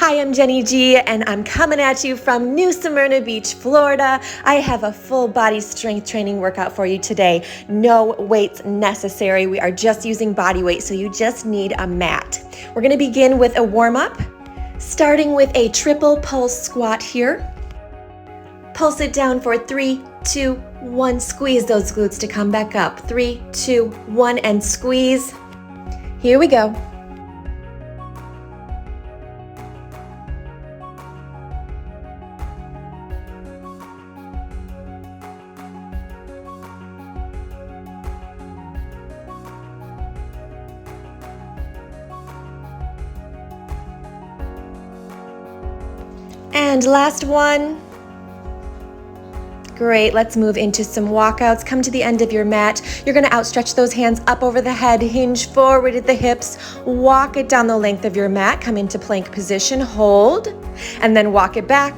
Hi, I'm Jenny G, and I'm coming at you from New Smyrna Beach, Florida. I have a full body strength training workout for you today. No weights necessary. We are just using body weight, so you just need a mat. We're gonna begin with a warm-up, starting with a triple pulse squat here. Pulse it down for 3, 2, 1. Squeeze those glutes to come back up. 3, 2, 1, and squeeze. Here we go. And last one. Great, let's move into some walkouts. Come to the end of your mat. You're gonna outstretch those hands up over the head, hinge forward at the hips, walk it down the length of your mat, come into plank position, hold, and then walk it back.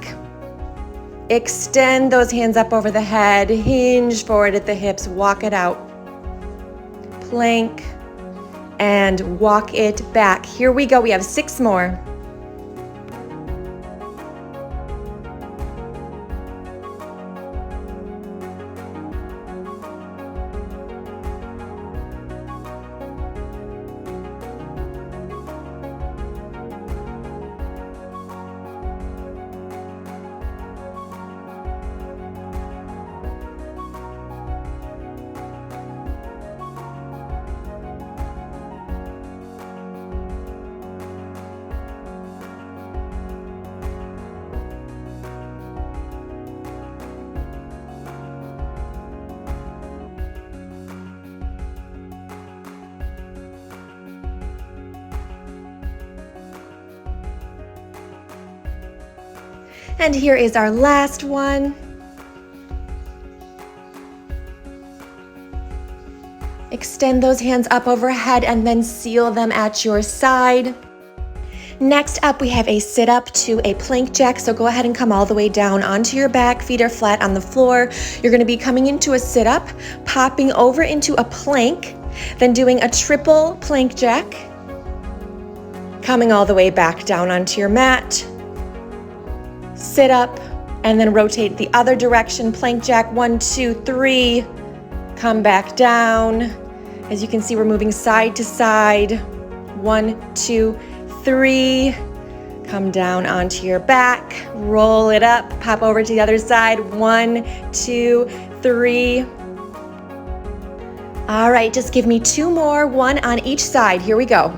Extend those hands up over the head, hinge forward at the hips, walk it out. Plank, and walk it back. Here we go, we have 6 more. And here is our last one. Extend those hands up overhead and then seal them at your side. Next up, we have a sit-up to a plank jack. So go ahead and come all the way down onto your back. Feet are flat on the floor. You're gonna be coming into a sit-up, popping over into a plank, then doing a triple plank jack, coming all the way back down onto your mat. Sit up and then rotate the other direction. Plank jack, 1, 2, 3. Come back down. As you can see, we're moving side to side. 1, 2, 3. Come down onto your back. Roll it up. Pop over to the other side. 1, 2, 3. All right, just give me 2 more, 1 on each side. Here we go.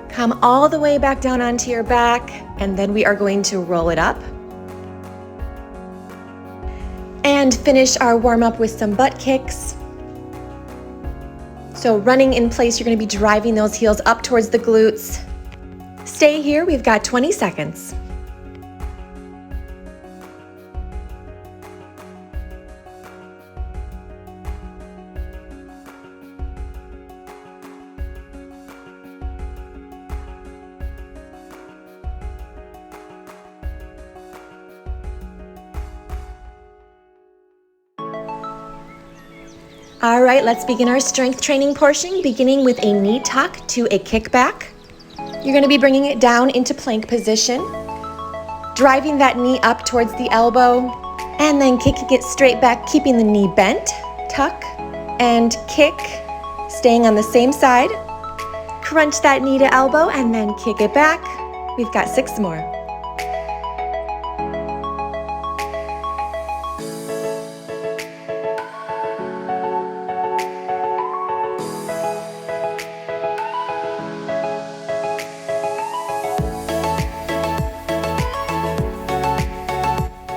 Come all the way back down onto your back, and then we are going to roll it up. And finish our warm-up with some butt kicks. So running in place, you're gonna be driving those heels up towards the glutes. Stay here, we've got 20 seconds. All right, let's begin our strength training portion, beginning with a knee tuck to a kickback. You're gonna be bringing it down into plank position, driving that knee up towards the elbow, and then kicking it straight back, keeping the knee bent, tuck, and kick, staying on the same side. Crunch that knee to elbow, and then kick it back. We've got 6 more.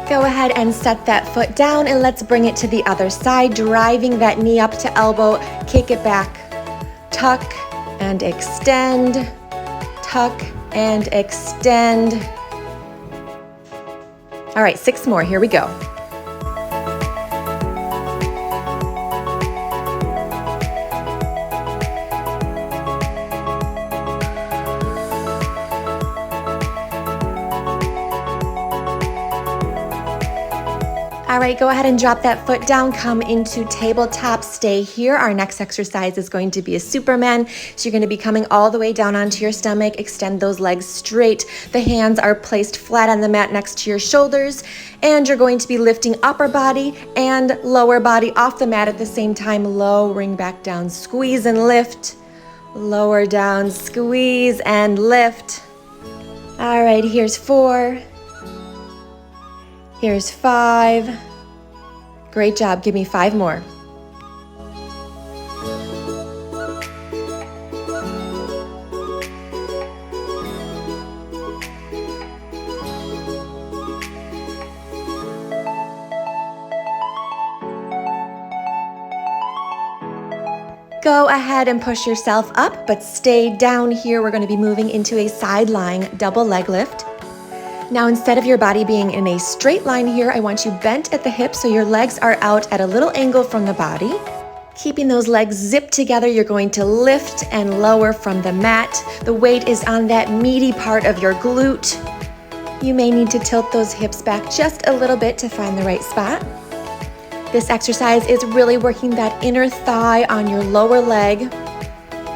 Go ahead and set that foot down, and let's bring it to the other side, driving that knee up to elbow, kick it back, tuck and extend, tuck and extend. All right, 6 more, here we go. All right, go ahead and drop that foot down, come into tabletop, stay here. Our next exercise is going to be a Superman. So you're gonna be coming all the way down onto your stomach, extend those legs straight. The hands are placed flat on the mat next to your shoulders, and you're going to be lifting upper body and lower body off the mat at the same time, lowering back down, squeeze and lift, lower down, squeeze and lift. All right, here's 4. Here's 5. Great job. Give me 5 more. Go ahead and push yourself up, but stay down here. We're going to be moving into a side lying double leg lift. Now, instead of your body being in a straight line here, I want you bent at the hips so your legs are out at a little angle from the body. Keeping those legs zipped together, you're going to lift and lower from the mat. The weight is on that meaty part of your glute. You may need to tilt those hips back just a little bit to find the right spot. This exercise is really working that inner thigh on your lower leg.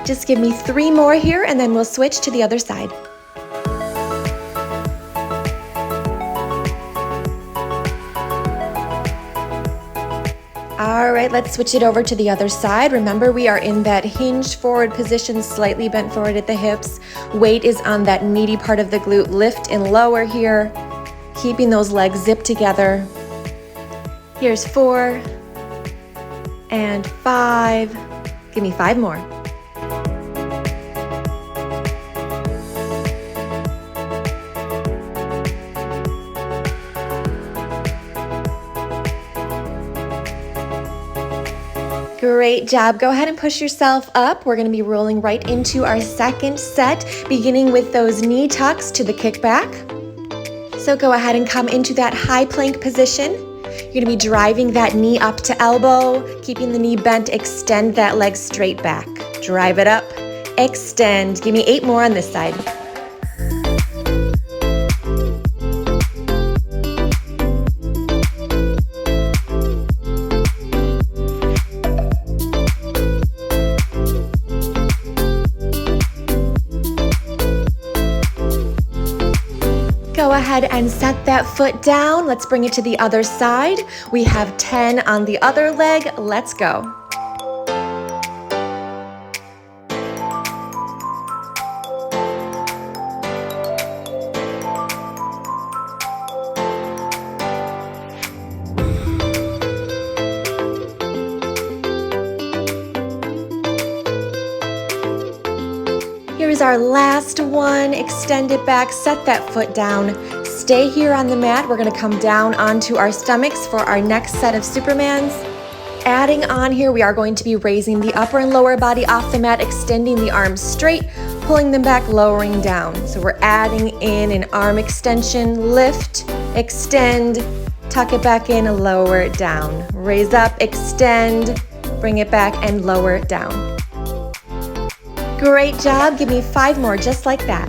Just give me 3 more here and then we'll switch to the other side. All right, let's switch it over to the other side. Remember, we are in that hinged forward position, slightly bent forward at the hips. Weight is on that meaty part of the glute. Lift and lower here, keeping those legs zipped together. Here's 4 and 5. Give me 5 more. Great job. Go ahead and push yourself up. We're going to be rolling right into our second set, beginning with those knee tucks to the kickback. So go ahead and come into that high plank position. You're going to be driving that knee up to elbow, keeping the knee bent. Extend that leg straight back. Drive it up, extend. Give me 8 more on this side. Go ahead and set that foot down. Let's bring it to the other side. We have 10 on the other leg. Let's go. Here's our last one. Extend it back, set that foot down. Stay here on the mat. We're gonna come down onto our stomachs for our next set of Supermans. Adding on here, we are going to be raising the upper and lower body off the mat, extending the arms straight, pulling them back, lowering down. So we're adding in an arm extension, lift, extend, tuck it back in, lower down. Raise up, extend, bring it back and lower down. Great job. Give me 5 more just like that.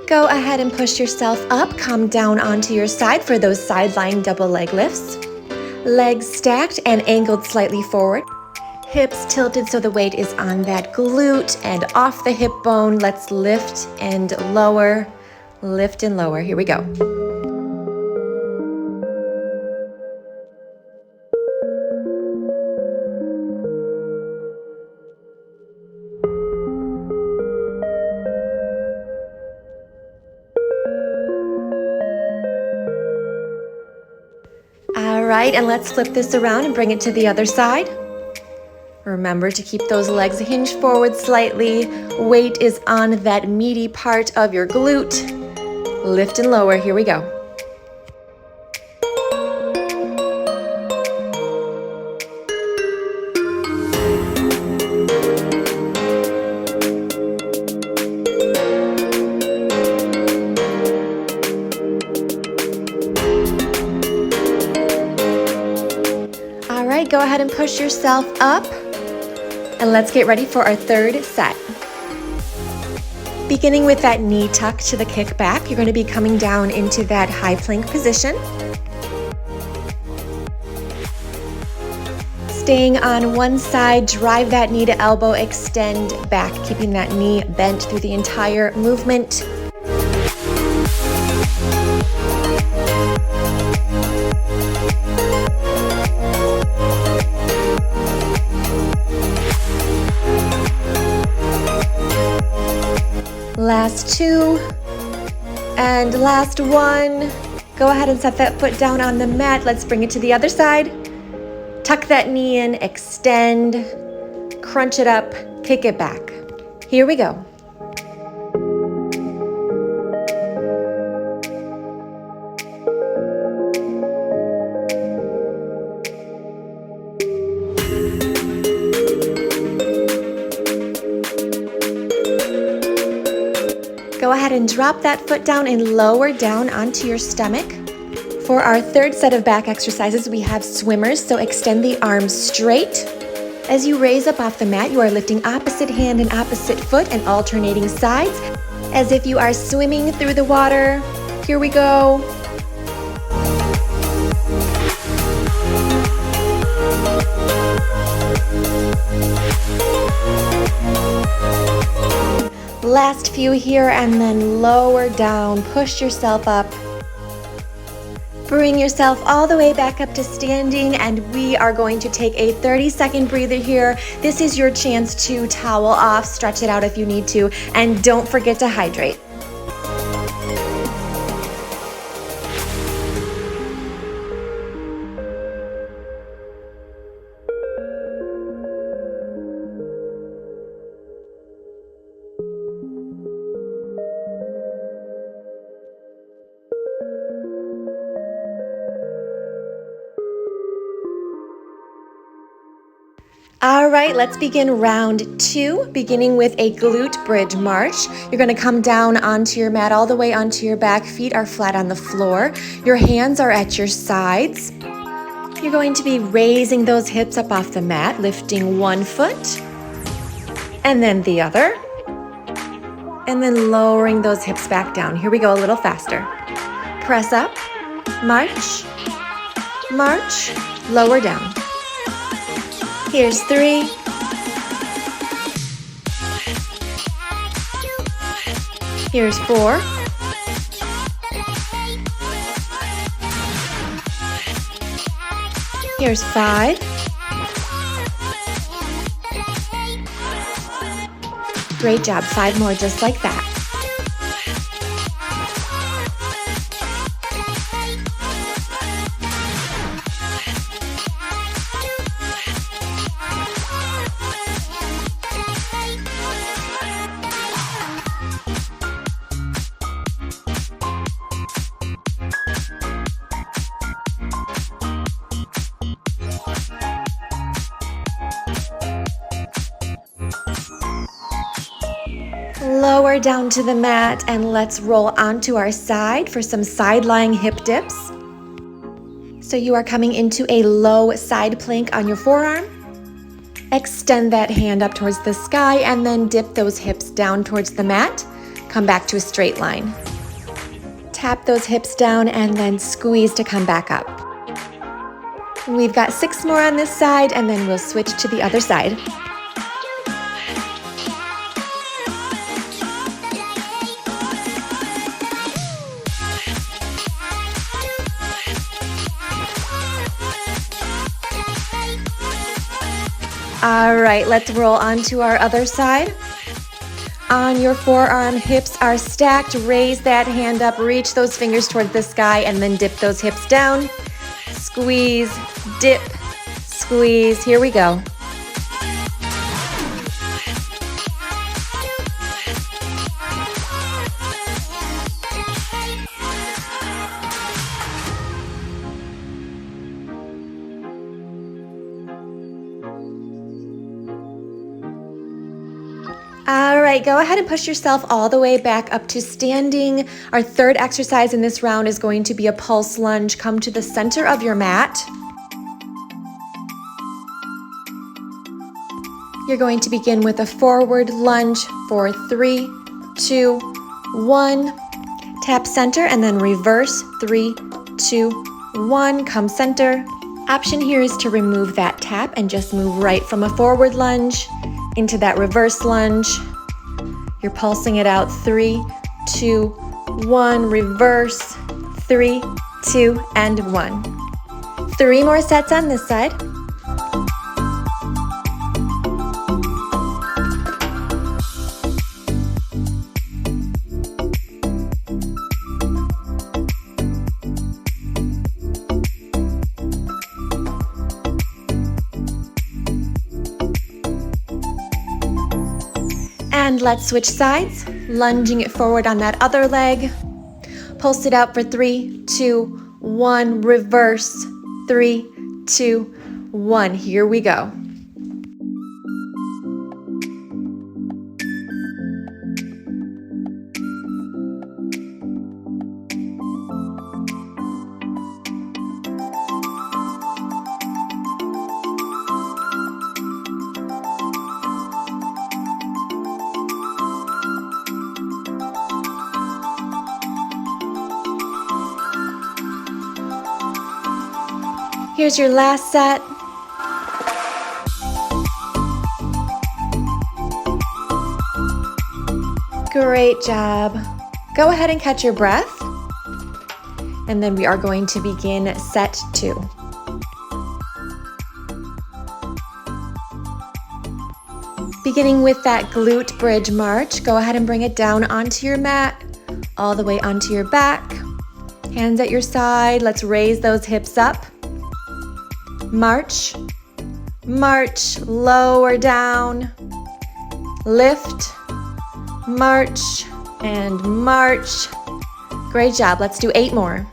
Go ahead and push yourself up. Come down onto your side for those side lying double leg lifts. Legs stacked and angled slightly forward. Hips tilted so the weight is on that glute and off the hip bone. Let's lift and lower, lift and lower. Here we go. All right, and let's flip this around and bring it to the other side. Remember to keep those legs hinged forward slightly. Weight is on that meaty part of your glute. Lift and lower. Here we go. right, go ahead and push yourself up. And let's get ready for our third set. Beginning with that knee tuck to the kickback, you're going to be coming down into that high plank position. Staying on one side, drive that knee to elbow, extend back, keeping that knee bent through the entire movement. Last two, and last one. Go ahead and set that foot down on the mat. Let's bring it to the other side. Tuck that knee in, extend, crunch it up, kick it back. Here we go. Go ahead and drop that foot down and lower down onto your stomach. For our third set of back exercises, we have swimmers, so extend the arms straight. As you raise up off the mat, you are lifting opposite hand and opposite foot and alternating sides, as if you are swimming through the water. Here we go. Last few here, and then lower down, push yourself up. Bring yourself all the way back up to standing, and we are going to take a 30-second breather here. This is your chance to towel off, stretch it out if you need to, and don't forget to hydrate. All right, let's begin round two, beginning with a glute bridge march. You're going to come down onto your mat all the way onto your back. Feet are flat on the floor. Your hands are at your sides. You're going to be raising those hips up off the mat, lifting one foot and then the other, and then lowering those hips back down. Here we go, a little faster. Press up, march, march, lower down. Here's 3. Here's 4. Here's 5. Great job. 5 more just like that. Lower down to the mat, and let's roll onto our side for some side lying hip dips. So you are coming into a low side plank on your forearm. Extend that hand up towards the sky and then dip those hips down towards the mat. Come back to a straight line. Tap those hips down and then squeeze to come back up. We've got 6 more on this side, and then we'll switch to the other side. All right, let's roll on to our other side. On your forearm, hips are stacked. Raise that hand up, reach those fingers toward the sky, and then dip those hips down. Squeeze, dip, squeeze. Here we go. All right, go ahead and push yourself all the way back up to standing. Our third exercise in this round is going to be a pulse lunge. Come to the center of your mat. You're going to begin with a forward lunge for 3, 2, 1. Tap center and then reverse 3, 2, 1. Come center. Option here is to remove that tap and just move right from a forward lunge into that reverse lunge. You're pulsing it out 3, 2, 1. Reverse 3, 2, and 1. 3 more sets on this side. And let's switch sides, lunging it forward on that other leg. Pulse it out for 3, 2, 1, reverse, 3, 2, 1. Here we go. Here's your last set. Great job. Go ahead and catch your breath. And then we are going to begin set 2. Beginning with that glute bridge march, go ahead and bring it down onto your mat, all the way onto your back. Hands at your side. Let's raise those hips up. March, march, lower down, lift, march, and march. Great job. Let's do 8 more.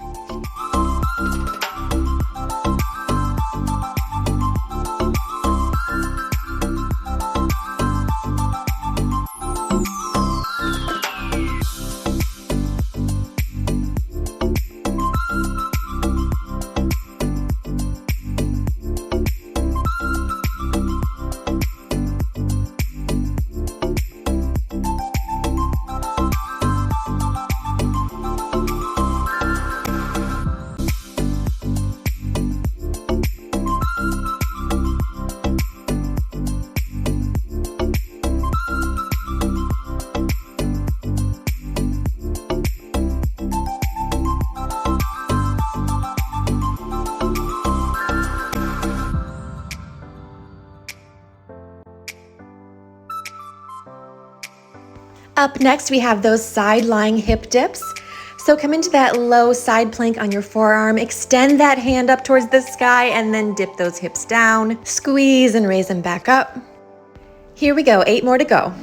Up next, we have those side lying hip dips. So come into that low side plank on your forearm, extend that hand up towards the sky, and then dip those hips down. Squeeze and raise them back up. Here we go, 8 more to go.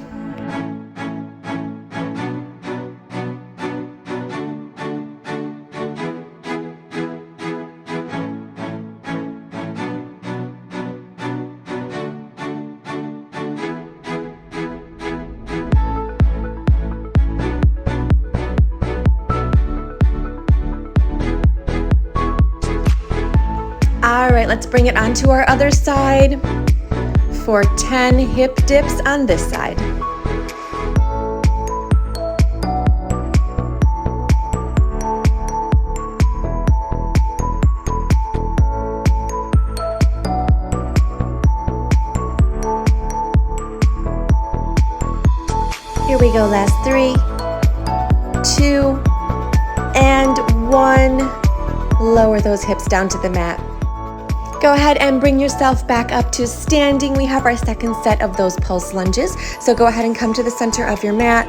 All right, let's bring it onto our other side for 10 hip dips on this side. Here we go, last 3, 2, and 1. Lower those hips down to the mat. Go ahead and bring yourself back up to standing. We have our second set of those pulse lunges. So go ahead and come to the center of your mat.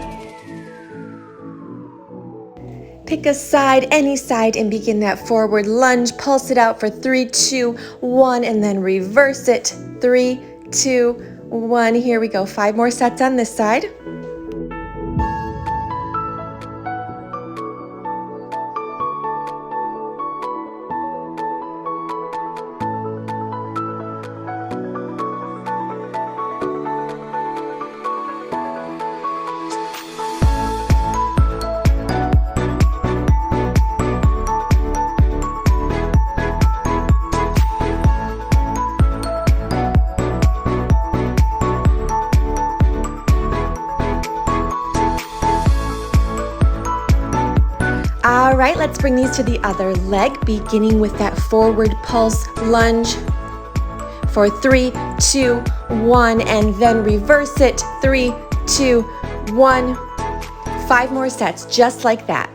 Pick a side, any side, and begin that forward lunge. Pulse it out for 3, 2, 1, and then reverse it. 3, 2, 1. Here we go. 5 more sets on this side. right, let's bring these to the other leg, beginning with that forward pulse lunge for 3, 2, 1, and then reverse it. 3, 2, 1. 5 more sets, just like that.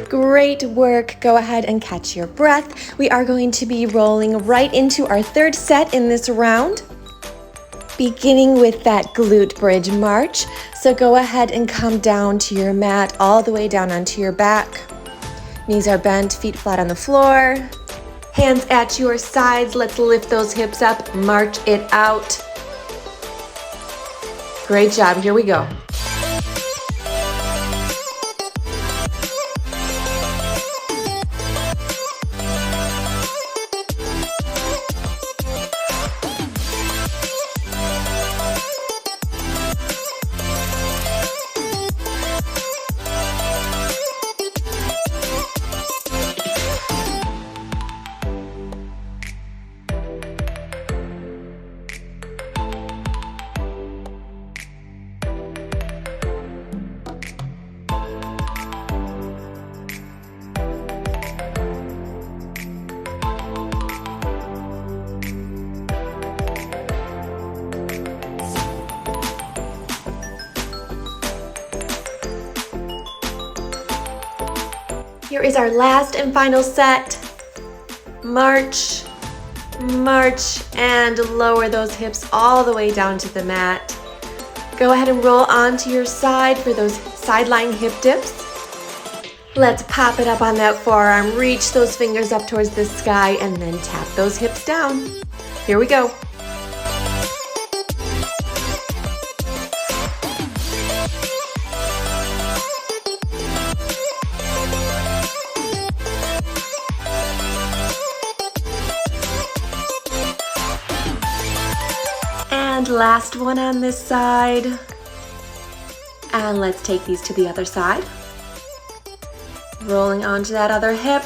Great work. Go ahead and catch your breath. We are going to be rolling right into our third set in this round, beginning with that glute bridge march. So go ahead and come down to your mat, all the way down onto your back. Knees are bent, feet flat on the floor. Hands at your sides. Let's lift those hips up, march it out. Great job. Here we go. Here is our last and final set. March, march, and lower those hips all the way down to the mat. Go ahead and roll onto your side for those sideline hip dips. Let's pop it up on that forearm, reach those fingers up towards the sky, and then tap those hips down. Here we go. And last one on this side. And let's take these to the other side. Rolling onto that other hip.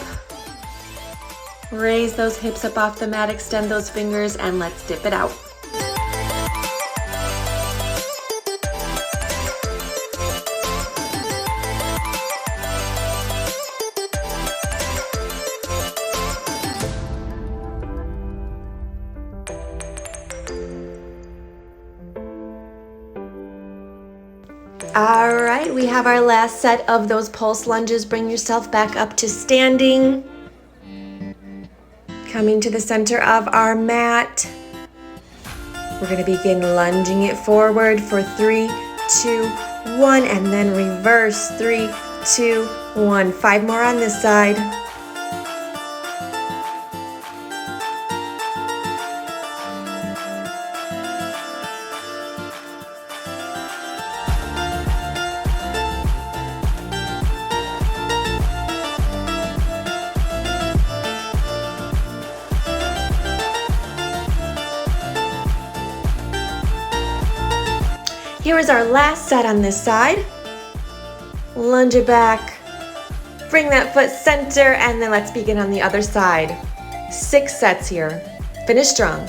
Raise those hips up off the mat, extend those fingers, and let's dip it out. All right, we have our last set of those pulse lunges. Bring yourself back up to standing. Coming to the center of our mat. We're going to begin lunging it forward for 3, 2, 1, and then reverse. 3, 2, 1. 5 more on this side. Here is our last set on this side. Lunge it back, bring that foot center, and then let's begin on the other side. 6 sets here. Finish strong.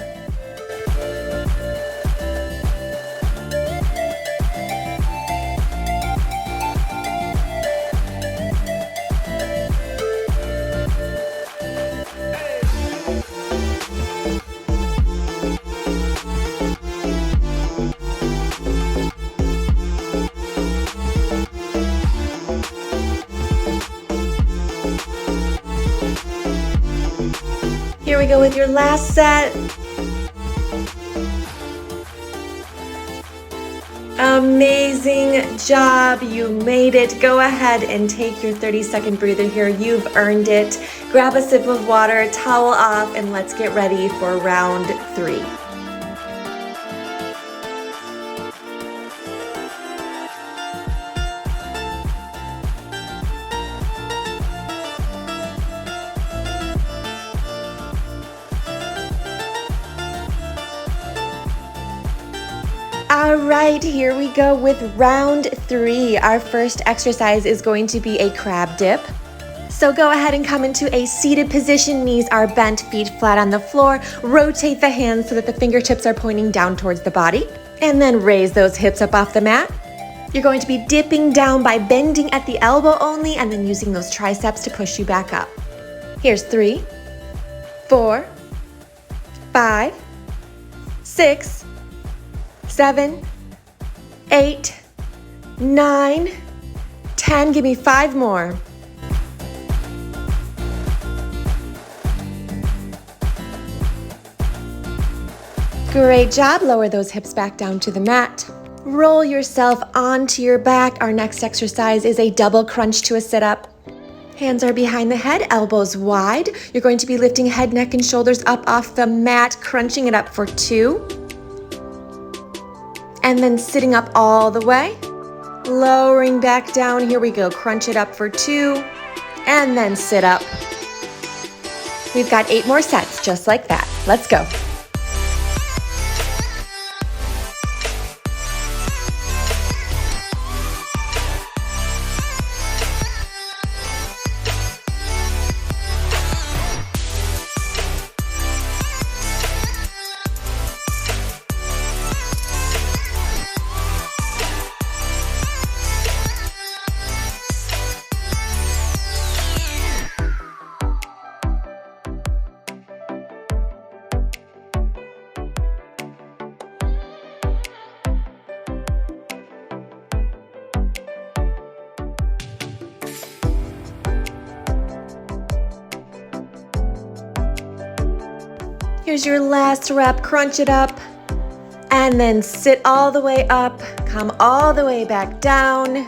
Here we go with your last set. Amazing job, you made it. Go ahead and take your 30-second breather here. You've earned it. Grab a sip of water, towel off, and let's get ready for round 3. All right, here we go with round 3. Our first exercise is going to be a crab dip. So go ahead and come into a seated position. Knees are bent, feet flat on the floor. Rotate the hands so that the fingertips are pointing down towards the body. And then raise those hips up off the mat. You're going to be dipping down by bending at the elbow only and then using those triceps to push you back up. Here's 3, 4, 5, 6, 7, 8, 9, 10. Give me 5 more. Great job. Lower those hips back down to the mat. Roll yourself onto your back. Our next exercise is a double crunch to a sit-up. Hands are behind the head, elbows wide. You're going to be lifting head, neck, and shoulders up off the mat, crunching it up for 2. And then sitting up all the way. Lowering back down. Here we go. Crunch it up for 2. And then sit up. We've got 8 more sets, just like that. Let's go. Here's your last rep, crunch it up, and then sit all the way up, come all the way back down.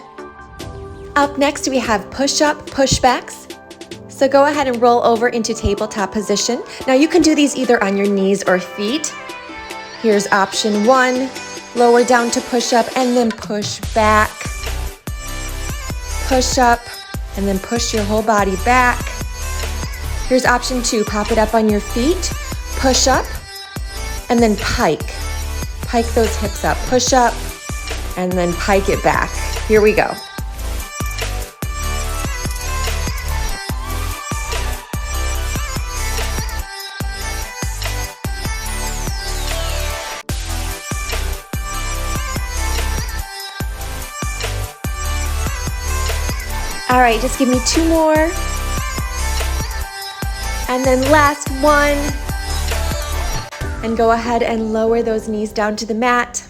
Up next, we have push-up, push-backs. So go ahead and roll over into tabletop position. Now you can do these either on your knees or feet. Here's option 1, lower down to push-up and then push back. Push up, and then push your whole body back. Here's option 2, pop it up on your feet. Push up, and then pike. Pike those hips up. Push up, and then pike it back. Here we go. All right, just give me 2 more. And then last one. And go ahead and lower those knees down to the mat.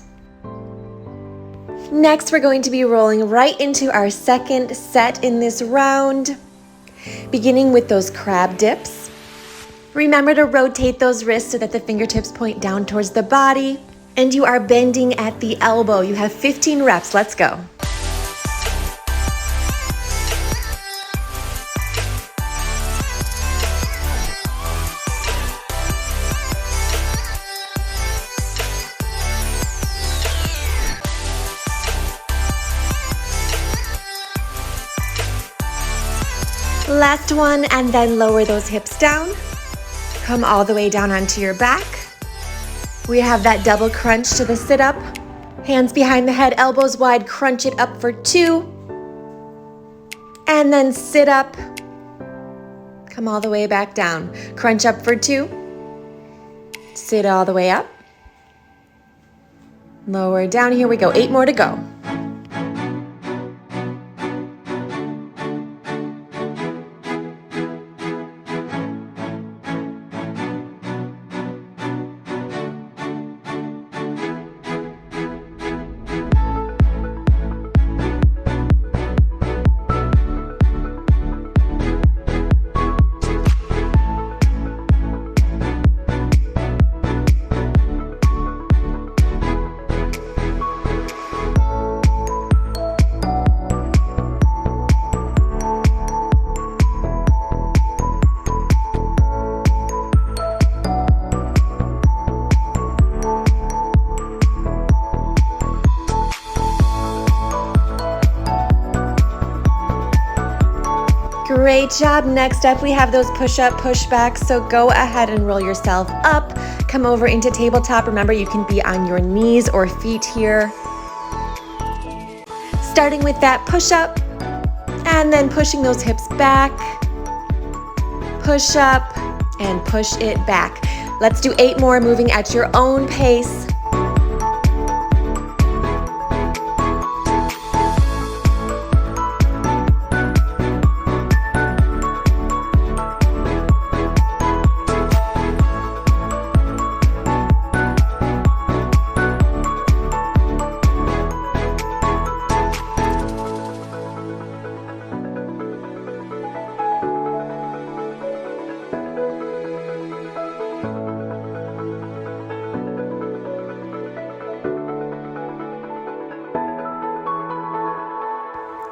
Next, we're going to be rolling right into our second set in this round, beginning with those crab dips. Remember to rotate those wrists so that the fingertips point down towards the body, and you are bending at the elbow. You have 15 reps. Let's go. Last one, and then lower those hips down. Come all the way down onto your back. We have that double crunch to the sit-up. Hands behind the head, elbows wide, crunch it up for 2. And then sit up. Come all the way back down. Crunch up for 2. Sit all the way up. Lower down, here we go. 8 more to go. Great job. Next up, we have those push-up, push-backs. So go ahead and roll yourself up, Come over into tabletop. Remember, you can be on your knees or feet here. Starting with that push-up, and then pushing those hips back. Push up and push it back. Let's do 8 more, moving at your own pace.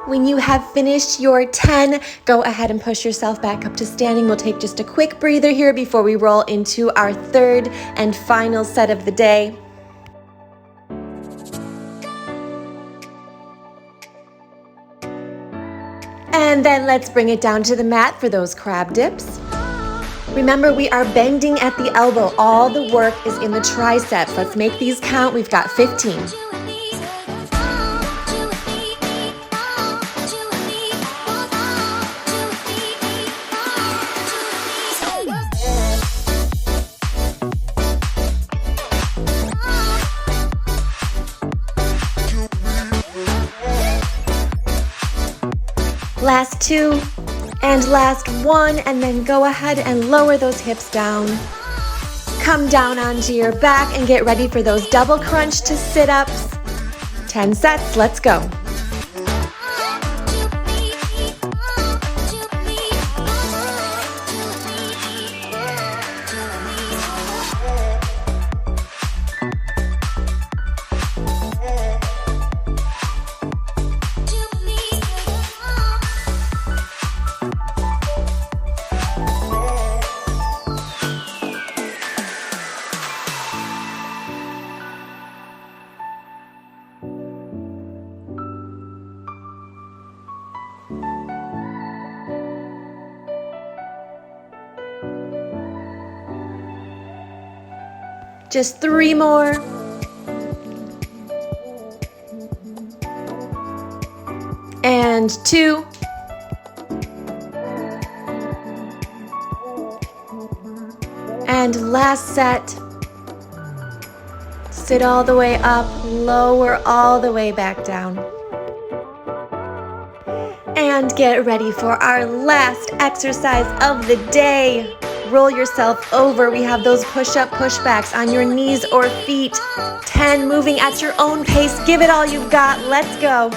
When you have finished your 10, go ahead and push yourself back up to standing. We'll take just a quick breather here before we roll into our 3rd and final set of the day. And then let's bring it down to the mat for those crab dips. Remember, we are bending at the elbow. All the work is in the triceps. Let's make these count. We've got 15. Last 2 and last 1, and then go ahead and lower those hips down. Come down onto your back and get ready for those double crunch to sit-ups. 10 sets, let's go. Just 3 more. And 2. And last set. Sit all the way up, lower all the way back down. And get ready for our last exercise of the day. Roll yourself over. We have those push-up, push-backs on your knees or feet. 10, moving at your own pace. Give it all you've got. Let's go.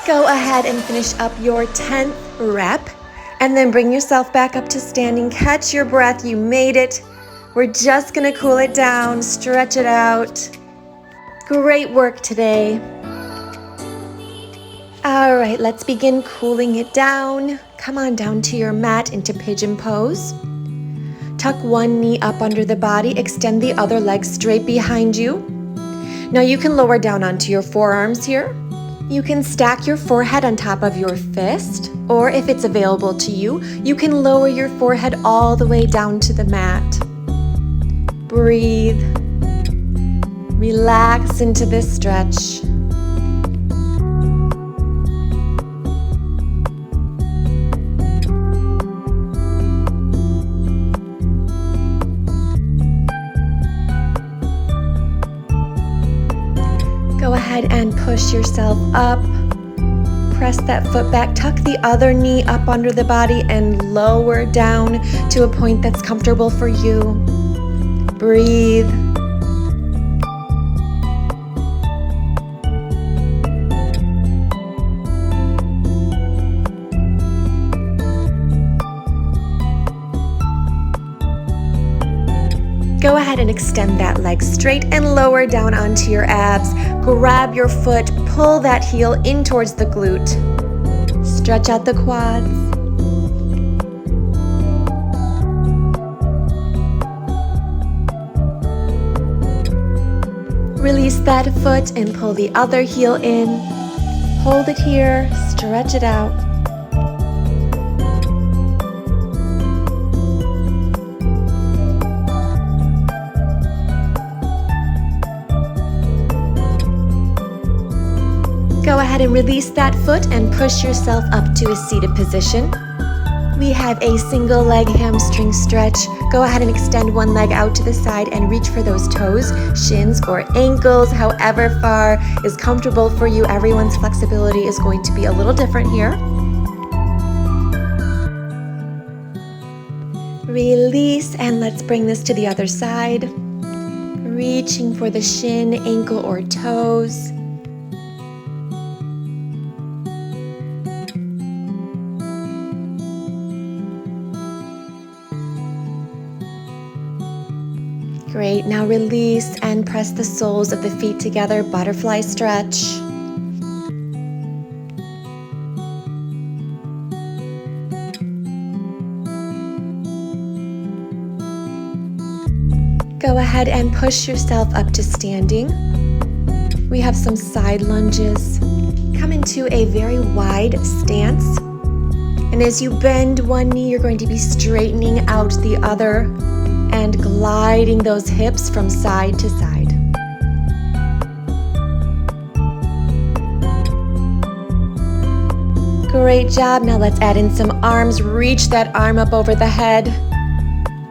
Go ahead and finish up your 10th rep, and then bring yourself back up to standing. Catch your breath. You made it. We're just gonna cool it down, stretch it out. Great work today. All right, let's begin cooling it down. Come on down to your mat into pigeon pose. Tuck one knee up under the body, extend the other leg straight behind you. Now you can lower down onto your forearms here. You can stack your forehead on top of your fist, or if it's available to you, you can lower your forehead all the way down to the mat. Breathe. Relax into this stretch. Go ahead and push yourself up. Press that foot back, tuck the other knee up under the body and lower down to a point that's comfortable for you. Breathe. Go ahead and extend that leg straight and lower down onto your abs. Grab your foot, pull that heel in towards the glute. Stretch out the quads. Release that foot and pull the other heel in. Hold it here, stretch it out. Go ahead and release that foot and push yourself up to a seated position. We have a single leg hamstring stretch. Go ahead and extend one leg out to the side and reach for those toes, shins, or ankles, however far is comfortable for you. Everyone's flexibility is going to be a little different here. Release, and let's bring this to the other side. Reaching for the shin, ankle, or toes. Great, now release and press the soles of the feet together, butterfly stretch. Go ahead and push yourself up to standing. We have some side lunges. Come into a very wide stance. And as you bend one knee, you're going to be straightening out the other and gliding those hips from side to side. Great job. Now let's add in some arms. Reach that arm up over the head.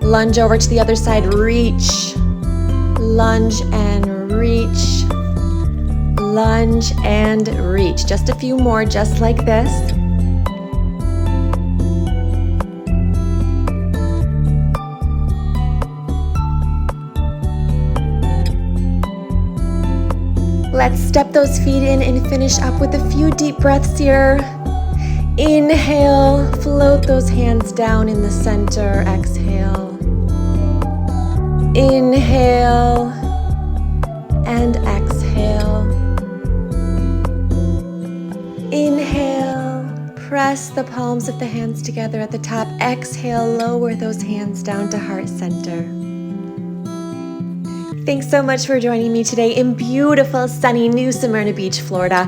Lunge over to the other side. Reach. Lunge and reach. Lunge and reach. Just a few more, just like this. Let's step those feet in and finish up with a few deep breaths here. Inhale, float those hands down in the center. Exhale. Inhale and exhale. Inhale, press the palms of the hands together at the top. Exhale, lower those hands down to heart center. Thanks so much for joining me today in beautiful, sunny New Smyrna Beach, Florida.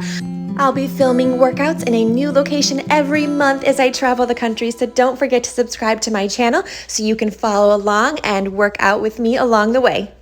I'll be filming workouts in a new location every month as I travel the country, so don't forget to subscribe to my channel so you can follow along and work out with me along the way.